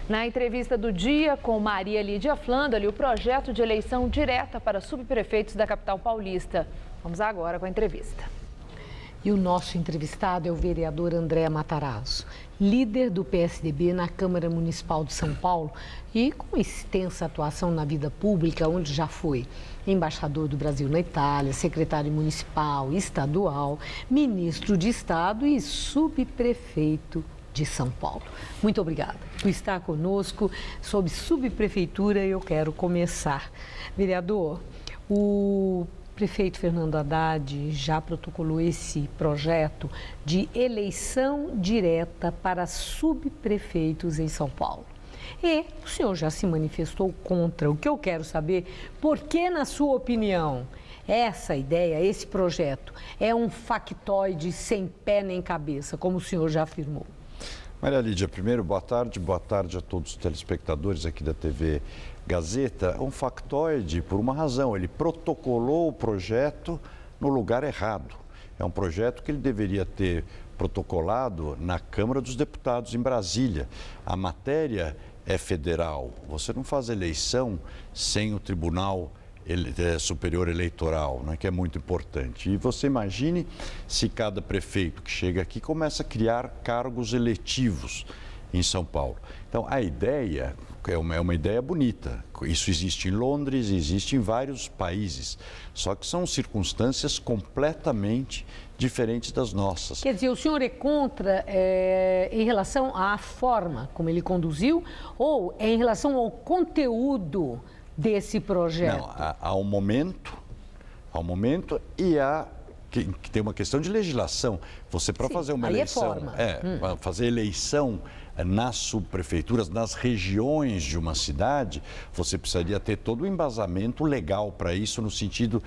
Na entrevista do dia com Maria Lídia Flandali, o projeto de eleição direta para subprefeitos da capital paulista. Vamos agora com a entrevista. E o nosso entrevistado é o vereador André Matarazzo, líder do PSDB na Câmara Municipal de São Paulo e com extensa atuação na vida pública, onde já foi embaixador do Brasil na Itália, secretário municipal, estadual, ministro de Estado e subprefeito de São Paulo. Muito obrigada por estar conosco sobre subprefeitura. Eu quero começar. Vereador, o prefeito Fernando Haddad já protocolou esse projeto de eleição direta para subprefeitos em São Paulo. E o senhor já se manifestou contra. O que eu quero saber, por que, na sua opinião, essa ideia, esse projeto, é um factoide sem pé nem cabeça, como o senhor já afirmou? Maria Lídia, primeiro, boa tarde a todos os telespectadores aqui da TV Gazeta. É um factoide por uma razão, ele protocolou o projeto no lugar errado. É um projeto que ele deveria ter protocolado na Câmara dos Deputados, em Brasília. A matéria é federal, você não faz eleição sem o Tribunal Superior Eleitoral, né, que é muito importante. E você imagine se cada prefeito que chega aqui começa a criar cargos eletivos em São Paulo. Então, a ideia é uma ideia bonita. Isso existe em Londres, existe em vários países. Só que são circunstâncias completamente diferentes das nossas. Quer dizer, o senhor é contra em relação à forma como ele conduziu ou é em relação ao conteúdo desse projeto? Não, há um momento e que tem uma questão de legislação. Você, para fazer uma eleição, fazer eleição nas subprefeituras, nas regiões de uma cidade, você precisaria ter todo o embasamento legal para isso, no sentido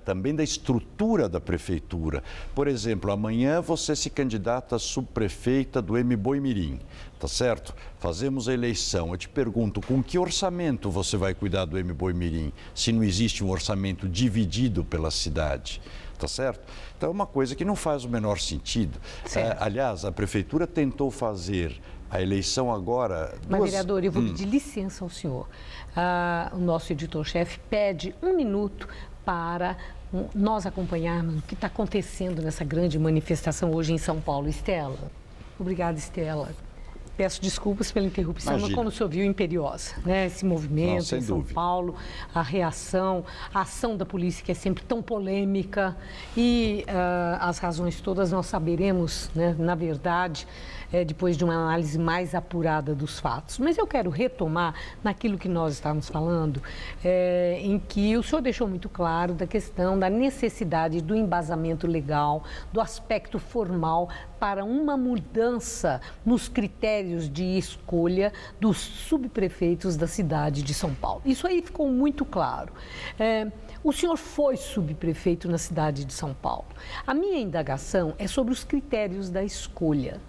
também da estrutura da prefeitura. Por exemplo, amanhã você se candidata a subprefeita do Mboimirim, tá certo? Fazemos a eleição. Eu te pergunto, com que orçamento você vai cuidar do Mboimirim, se não existe um orçamento dividido pela cidade? Tá certo? Então é uma coisa que não faz o menor sentido. Aliás, a prefeitura tentou fazer a eleição agora... Mas, vereador, eu vou pedir licença ao senhor. O nosso editor-chefe pede 1 minuto para nós acompanharmos o que está acontecendo nessa grande manifestação hoje em São Paulo. Estela. Obrigada, Estela. Peço desculpas pela interrupção, mas como o senhor viu, imperiosa, né? Esse movimento em São Paulo, a reação, a ação da polícia que é sempre tão polêmica e as razões todas nós saberemos, né, na verdade, depois de uma análise mais apurada dos fatos. Mas eu quero retomar naquilo que nós estávamos falando, em que o senhor deixou muito claro da questão da necessidade do embasamento legal, do aspecto formal para uma mudança nos critérios de escolha dos subprefeitos da cidade de São Paulo. Isso aí ficou muito claro. O senhor foi subprefeito na cidade de São Paulo. A minha indagação é sobre os critérios da escolha.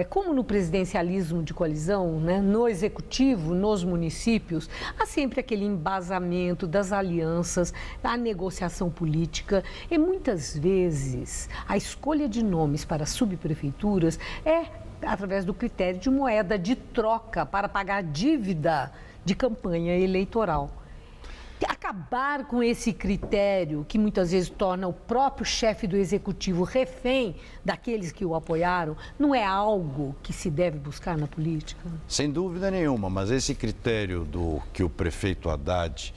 Como no presidencialismo de coalizão, né, no executivo, nos municípios, há sempre aquele embasamento das alianças, da negociação política e muitas vezes a escolha de nomes para subprefeituras é através do critério de moeda de troca para pagar dívida de campanha eleitoral. Acabar com esse critério que muitas vezes torna o próprio chefe do executivo refém daqueles que o apoiaram, não é algo que se deve buscar na política? Sem dúvida nenhuma, mas esse critério que o prefeito Haddad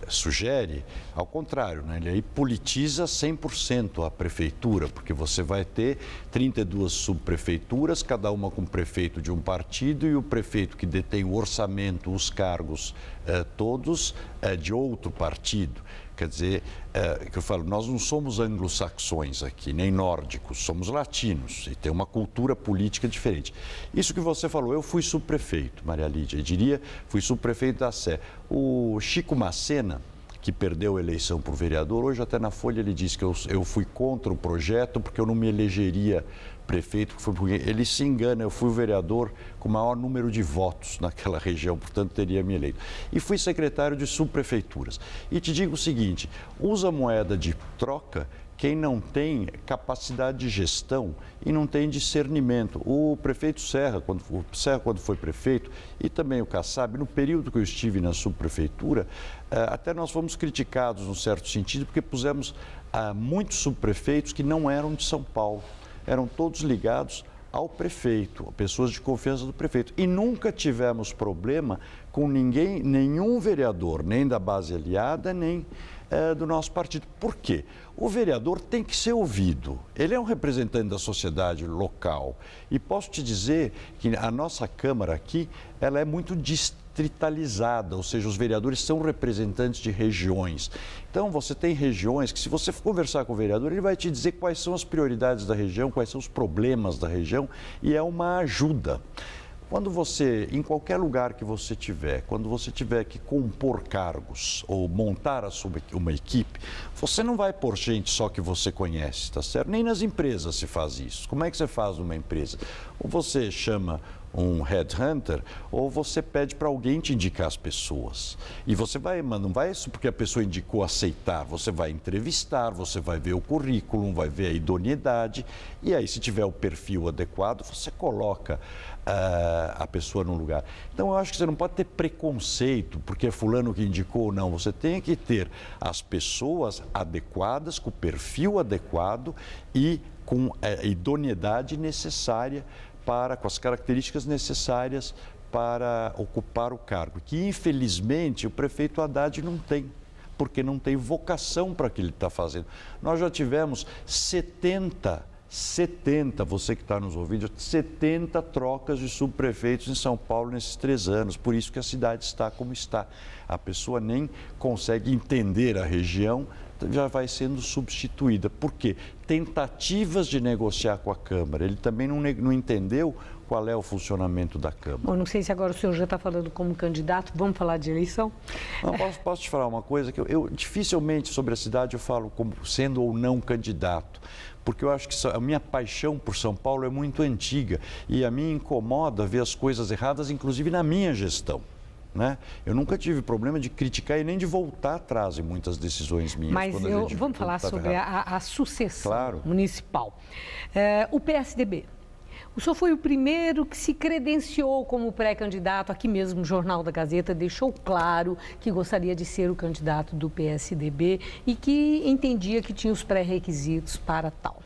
sugere, ao contrário, né? Ele aí politiza 100% a prefeitura, porque você vai ter 32 subprefeituras, cada uma com prefeito de um partido, e o prefeito que detém o orçamento, os cargos todos de outro partido. Quer dizer, que eu falo, nós não somos anglo-saxões aqui, nem nórdicos, somos latinos e tem uma cultura política diferente. Isso que você falou, eu fui subprefeito, Maria Lídia, eu diria, fui subprefeito da Sé. O Chico Macena, que perdeu a eleição por vereador, hoje até na Folha ele disse que eu fui contra o projeto porque eu não me elegeria prefeito, ele se engana, eu fui o vereador com o maior número de votos naquela região, portanto teria me eleito. E fui secretário de subprefeituras. E te digo o seguinte, usa moeda de troca quem não tem capacidade de gestão e não tem discernimento. O prefeito Serra, quando foi prefeito, e também o Kassab, no período que eu estive na subprefeitura, até nós fomos criticados, num certo sentido, porque pusemos muitos subprefeitos que não eram de São Paulo, eram todos ligados ao prefeito, pessoas de confiança do prefeito. E nunca tivemos problema com ninguém, nenhum vereador, nem da base aliada, nem do nosso partido. Por quê? O vereador tem que ser ouvido. Ele é um representante da sociedade local. E posso te dizer que a nossa Câmara aqui, ela é muito distritalizada, ou seja, os vereadores são representantes de regiões. Então, você tem regiões que, se você for conversar com o vereador, ele vai te dizer quais são as prioridades da região, quais são os problemas da região, e é uma ajuda. Quando você, em qualquer lugar que você tiver, quando você tiver que compor cargos ou montar uma equipe, você não vai pôr gente só que você conhece, tá certo? Nem nas empresas se faz isso. Como é que você faz numa empresa? Ou você chama um headhunter, ou você pede para alguém te indicar as pessoas. E você vai, mas não vai isso porque a pessoa indicou aceitar, você vai entrevistar, você vai ver o currículo, vai ver a idoneidade, e aí se tiver o perfil adequado, você coloca a pessoa no lugar. Então eu acho que você não pode ter preconceito, porque é fulano que indicou ou não, você tem que ter as pessoas adequadas, com o perfil adequado e com a idoneidade necessária com as características necessárias para ocupar o cargo, que infelizmente o prefeito Haddad não tem, porque não tem vocação para o que ele está fazendo. Nós já tivemos 70, você que está nos ouvindo, 70 trocas de subprefeitos em São Paulo nesses 3 anos, por isso que a cidade está como está. A pessoa nem consegue entender a região, já vai sendo substituída. Por quê? Tentativas de negociar com a Câmara. Ele também não entendeu qual é o funcionamento da Câmara. Bom, não sei se agora o senhor já está falando como candidato, vamos falar de eleição? Não, posso te falar uma coisa, que eu dificilmente sobre a cidade eu falo como sendo ou não candidato, porque eu acho que a minha paixão por São Paulo é muito antiga e a mim incomoda ver as coisas erradas, inclusive na minha gestão. Né? Eu nunca tive problema de criticar e nem de voltar atrás em muitas decisões minhas. Mas vamos falar sobre a sucessão municipal. O PSDB. O senhor foi o primeiro que se credenciou como pré-candidato, aqui mesmo no Jornal da Gazeta, deixou claro que gostaria de ser o candidato do PSDB e que entendia que tinha os pré-requisitos para tal.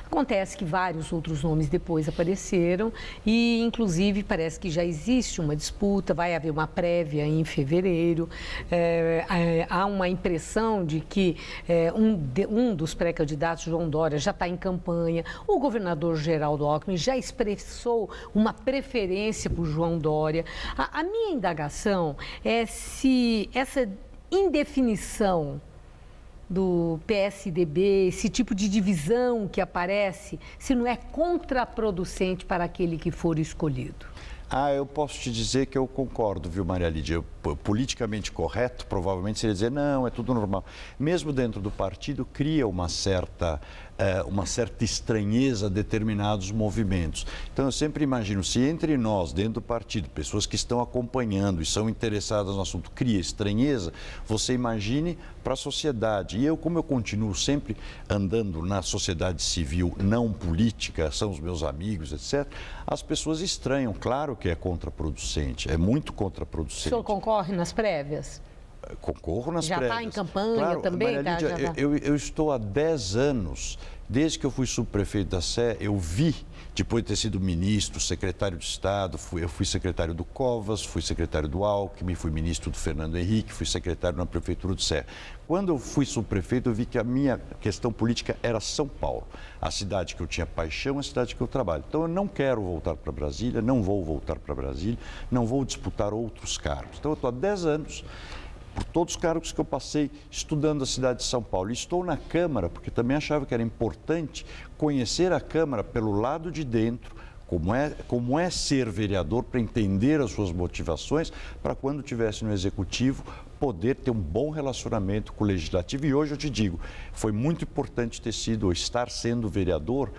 Acontece que vários outros nomes depois apareceram e, inclusive, parece que já existe uma disputa, vai haver uma prévia em fevereiro. Há uma impressão de que um dos pré-candidatos, João Dória, já está em campanha. O governador Geraldo Alckmin já expressou uma preferência por João Dória. A minha indagação é se essa indefinição do PSDB, esse tipo de divisão que aparece, se não é contraproducente para aquele que for escolhido? Eu posso te dizer que eu concordo, viu, Maria Lídia? Politicamente correto, provavelmente seria dizer, não, é tudo normal. Mesmo dentro do partido, cria uma certa estranheza a determinados movimentos. Então, eu sempre imagino, se entre nós, dentro do partido, pessoas que estão acompanhando e são interessadas no assunto, cria estranheza, você imagine para a sociedade. E eu, como eu continuo sempre andando na sociedade civil não política, são os meus amigos, etc., as pessoas estranham. Claro que é contraproducente, é muito contraproducente. O senhor concorre nas prévias? Concorro nas já prévias. Já está em campanha claro, também? Maria Lídia, eu estou há 10 anos, desde que eu fui subprefeito da Sé, eu vi, depois de ter sido ministro, secretário de Estado, eu fui secretário do Covas, fui secretário do Alckmin, fui ministro do Fernando Henrique, fui secretário na prefeitura de Sé. Quando eu fui subprefeito, eu vi que a minha questão política era São Paulo, a cidade que eu tinha paixão, a cidade que eu trabalho. Então, eu não quero voltar para Brasília, não vou voltar para Brasília, não vou disputar outros cargos. Então, eu estou há 10 anos, por todos os cargos que eu passei estudando a cidade de São Paulo. E estou na Câmara, porque também achava que era importante conhecer a Câmara pelo lado de dentro, como é ser vereador, para entender as suas motivações, para quando estivesse no Executivo, poder ter um bom relacionamento com o Legislativo. E hoje eu te digo, foi muito importante ter sido ou estar sendo vereador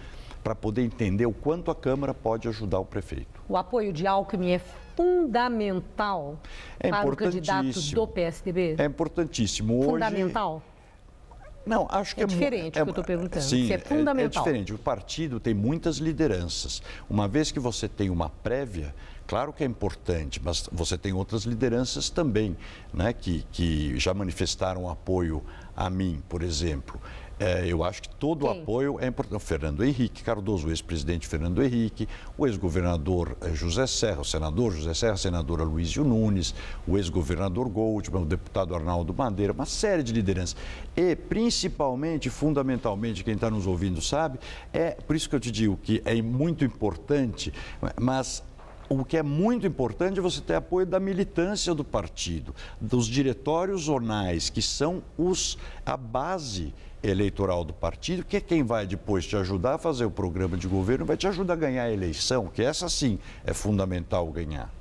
para poder entender o quanto a Câmara pode ajudar o prefeito. O apoio de Alckmin é fundamental para o candidato do PSDB? É importantíssimo. Hoje, fundamental? Não, acho que é diferente o que eu estou perguntando. Sim, Isso é fundamental. É diferente. O partido tem muitas lideranças. Uma vez que você tem uma prévia, claro que é importante, mas você tem outras lideranças também, né, que já manifestaram apoio a mim, por exemplo. Eu acho que todo o apoio é importante. O Fernando Henrique Cardoso, o ex-presidente Fernando Henrique, o ex-governador José Serra, o senador José Serra, a senadora Luísio Nunes, o ex-governador Goldman, o deputado Arnaldo Madeira, uma série de lideranças. E, principalmente, fundamentalmente, quem está nos ouvindo sabe, por isso que eu te digo que é muito importante, mas o que é muito importante é você ter apoio da militância do partido, dos diretórios zonais, que são a base eleitoral do partido, que é quem vai depois te ajudar a fazer o programa de governo, vai te ajudar a ganhar a eleição, que essa sim é fundamental ganhar.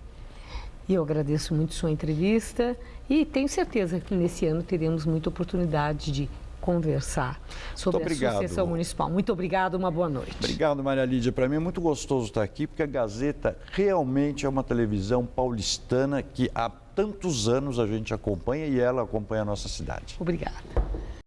E eu agradeço muito sua entrevista e tenho certeza que nesse ano teremos muita oportunidade de conversar sobre a sucessão municipal. Muito obrigado, uma boa noite. Obrigado, Maria Lídia. Para mim é muito gostoso estar aqui, porque a Gazeta realmente é uma televisão paulistana que há tantos anos a gente acompanha e ela acompanha a nossa cidade. Obrigada.